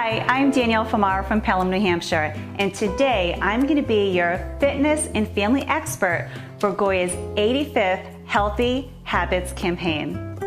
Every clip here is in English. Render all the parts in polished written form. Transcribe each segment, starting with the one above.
Hi, I'm Danielle Famara from Pelham, New Hampshire, and today I'm going to be your fitness and family expert for Goya's 85th Healthy Habits campaign.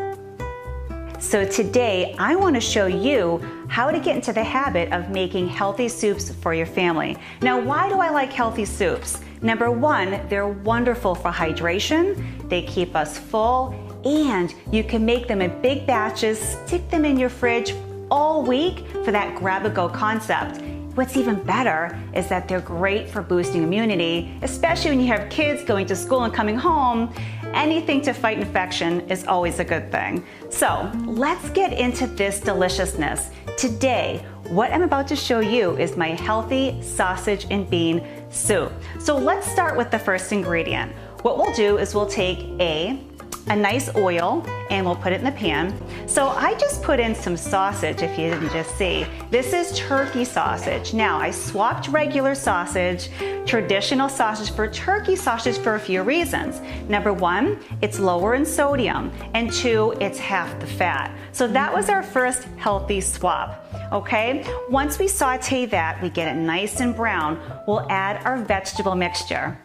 So today I want to show you how to get into the habit of making healthy soups for your family. Now, why do I like healthy soups? Number one, they're wonderful for hydration, they keep us full, and you can make them in big batches, stick them in your fridge all week for that grab-and-go concept. What's even better is that they're great for boosting immunity, especially when you have kids going to school and coming home. Anything to fight infection is always a good thing. So let's get into this deliciousness. Today, what I'm about to show you is my healthy sausage and bean soup. So let's start with the first ingredient. What we'll do is we'll take a nice oil and we'll put it in the pan. So I just put in some sausage, if you didn't just see. This is turkey sausage. Now I swapped regular sausage, traditional sausage for turkey sausage for a few reasons. Number one, it's lower in sodium, and two, it's half the fat. So that was our first healthy swap. Okay, once we saute that, we get it nice and brown, we'll add our vegetable mixture.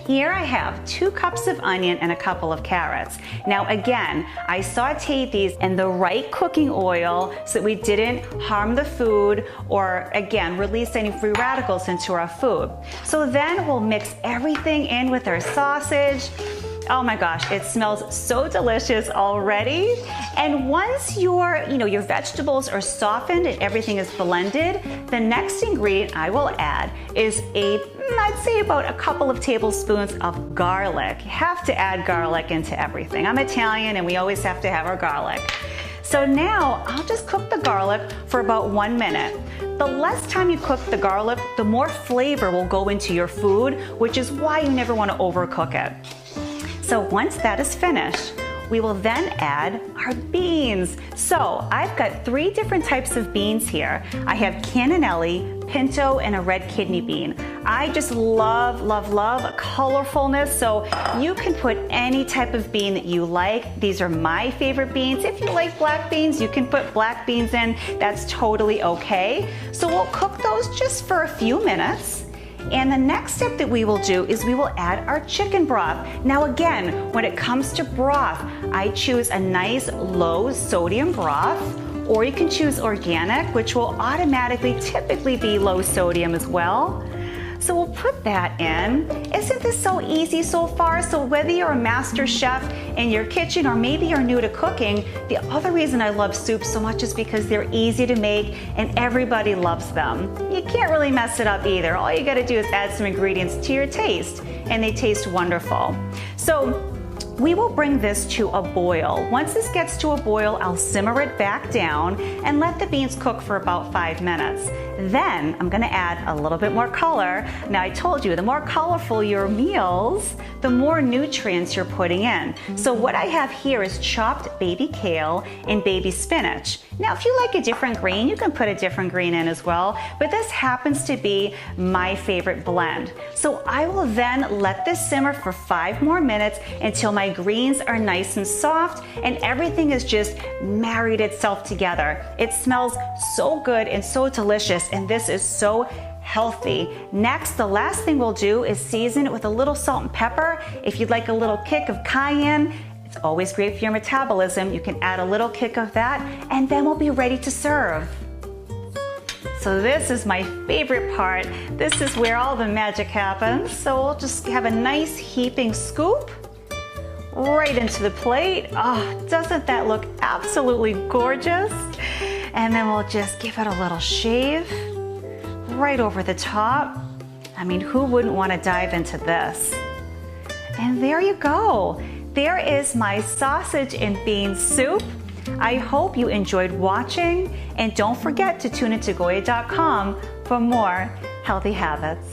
Here I have 2 cups of onion and a couple of carrots. Now again, I sauteed these in the right cooking oil so that we didn't harm the food or again, release any free radicals into our food. So then we'll mix everything in with our sausage. Oh my gosh, it smells so delicious already. And once your vegetables are softened and everything is blended, the next ingredient I will add is I'd say about a couple of tablespoons of garlic. You have to add garlic into everything. I'm Italian and we always have to have our garlic. So now I'll just cook the garlic for about 1 minute. The less time you cook the garlic, the more flavor will go into your food, which is why you never want to overcook it. So once that is finished, we will then add our beans. So I've got 3 different types of beans here. I have cannellini, pinto, and a red kidney bean. I just love colorfulness, so you can put any type of bean that you like. These are my favorite beans. If you like black beans, you can put black beans in. That's totally okay. So we'll cook those just for a few minutes. And the next step that we will do is we will add our chicken broth. Now again, when it comes to broth, I choose a nice low sodium broth, or you can choose organic, which will automatically typically be low sodium as well. So we'll put that in. Isn't this so easy so far? So whether you're a master chef in your kitchen or maybe you're new to cooking, the other reason I love soup so much is because they're easy to make and everybody loves them. You can't really mess it up either. All you gotta do is add some ingredients to your taste and they taste wonderful. So we will bring this to a boil. Once this gets to a boil, I'll simmer it back down and let the beans cook for about 5 minutes. Then I'm gonna add a little bit more color. Now I told you, the more colorful your meals, the more nutrients you're putting in. So what I have here is chopped baby kale and baby spinach. Now if you like a different green, you can put a different green in as well, but this happens to be my favorite blend. So I will then let this simmer for 5 more minutes until my greens are nice and soft and everything is just married itself together. It smells so good and so delicious, and this is so healthy. Next, the last thing we'll do is season it with a little salt and pepper. If you'd like a little kick of cayenne, it's always great for your metabolism. You can add a little kick of that, and then we'll be ready to serve. So this is my favorite part. This is where all the magic happens. So we'll just have a nice heaping scoop right into the plate. Oh, doesn't that look absolutely gorgeous? And then we'll just give it a little shave right over the top. I mean, who wouldn't want to dive into this? And there you go. There is my sausage and bean soup. I hope you enjoyed watching, and don't forget to tune into Goya.com for more healthy habits.